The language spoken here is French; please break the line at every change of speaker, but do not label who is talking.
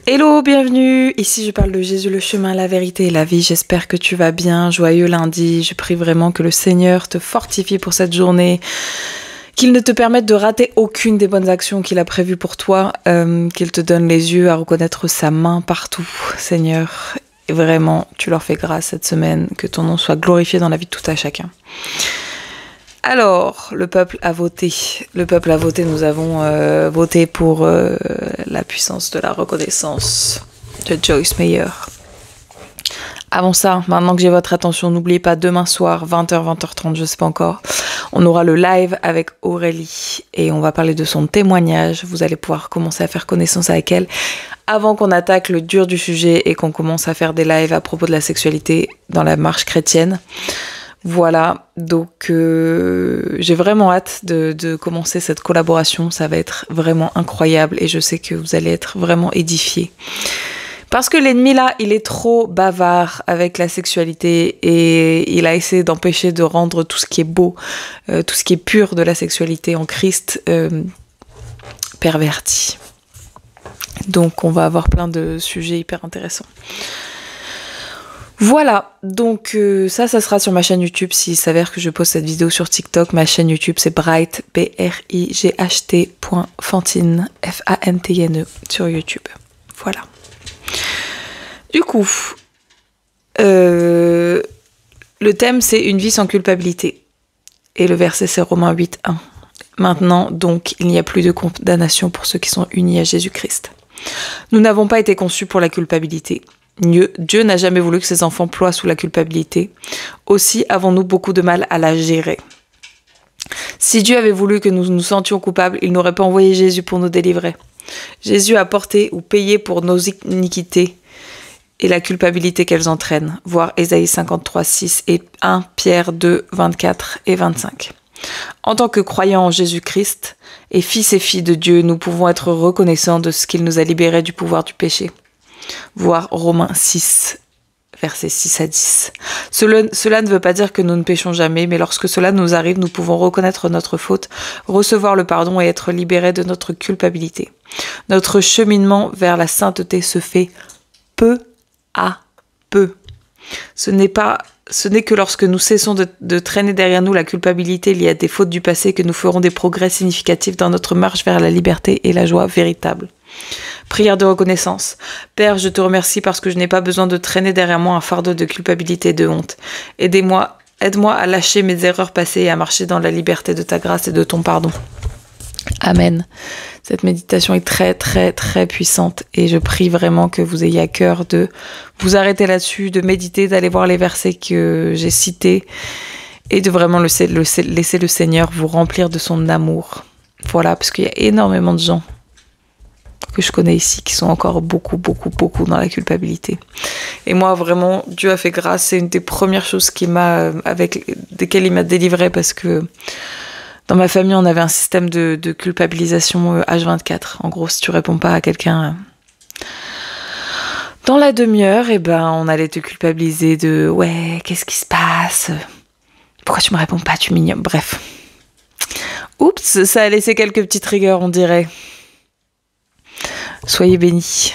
Hello, bienvenue. Ici, je parle de Jésus, le chemin, la vérité et la vie. J'espère que tu vas bien. Joyeux lundi. Je prie vraiment que le Seigneur te fortifie pour cette journée, qu'il ne te permette de rater aucune des bonnes actions qu'il a prévues pour toi, qu'il te donne les yeux à reconnaître sa main partout, Seigneur. Et vraiment, tu leur fais grâce cette semaine, que ton nom soit glorifié dans la vie de tout à chacun. Alors, le peuple a voté. Le peuple a voté. Nous avons voté pour la puissance de la reconnaissance de Joyce Meyer. Avant ça, maintenant que j'ai votre attention, n'oubliez pas, demain soir, 20h, 20h30, je ne sais pas encore, on aura le live avec Aurélie et on va parler de son témoignage. Vous allez pouvoir commencer à faire connaissance avec elle avant qu'on attaque le dur du sujet et qu'on commence à faire des lives à propos de la sexualité dans la marche chrétienne. Voilà, donc j'ai vraiment hâte de commencer cette collaboration. Ça va être vraiment incroyable et je sais que vous allez être vraiment édifiés. Parce que l'ennemi là, il est trop bavard avec la sexualité et il a essayé d'empêcher de rendre tout ce qui est beau, tout ce qui est pur de la sexualité en Christ perverti. Donc on va avoir plein de sujets hyper intéressants. Voilà, donc ça sera sur ma chaîne YouTube s'il s'avère que je poste cette vidéo sur TikTok. Ma chaîne YouTube c'est Bright, BRIGHT.Fantine, Fantine, sur YouTube. Voilà. Du coup, le thème c'est une vie sans culpabilité. Et le verset c'est Romains 8:1. Maintenant, donc, il n'y a plus de condamnation pour ceux qui sont unis à Jésus-Christ. Nous n'avons pas été conçus pour la culpabilité. Dieu n'a jamais voulu que ses enfants ploient sous la culpabilité. Aussi avons-nous beaucoup de mal à la gérer. Si Dieu avait voulu que nous nous sentions coupables, il n'aurait pas envoyé Jésus pour nous délivrer. Jésus a porté ou payé pour nos iniquités et la culpabilité qu'elles entraînent. Voir Ésaïe 53:6 et 1 Pierre 2, 24 et 25. En tant que croyants en Jésus-Christ et fils et filles de Dieu, nous pouvons être reconnaissants de ce qu'il nous a libérés du pouvoir du péché. Voir Romains 6, versets 6 à 10. Cela ne veut pas dire que nous ne péchons jamais, mais lorsque cela nous arrive, nous pouvons reconnaître notre faute, recevoir le pardon et être libérés de notre culpabilité. Notre cheminement vers la sainteté se fait peu à peu. Ce n'est que lorsque nous cessons de traîner derrière nous la culpabilité liée à des fautes du passé que nous ferons des progrès significatifs dans notre marche vers la liberté et la joie véritable. Prière de reconnaissance. Père, je te remercie parce que je n'ai pas besoin de traîner derrière moi un fardeau de culpabilité et de honte. Aide-moi à lâcher mes erreurs passées et à marcher dans la liberté de ta grâce et de ton pardon. Amen. Cette méditation est très très très puissante et je prie vraiment que vous ayez à cœur de vous arrêter là-dessus, de méditer, d'aller voir les versets que j'ai cités et de vraiment laisser le Seigneur vous remplir de son amour. Voilà, parce qu'il y a énormément de gens que je connais ici qui sont encore beaucoup dans la culpabilité. Et moi vraiment, Dieu a fait grâce, c'est une des premières choses desquelles il m'a délivrée parce que dans ma famille, on avait un système de culpabilisation H24. En gros, si tu réponds pas à quelqu'un dans la demi-heure, eh ben, on allait te culpabiliser de « Ouais, qu'est-ce qui se passe? Pourquoi tu me réponds pas? Tu m'ignores. » Bref. Oups, ça a laissé quelques petites rigueurs, on dirait. Soyez bénis.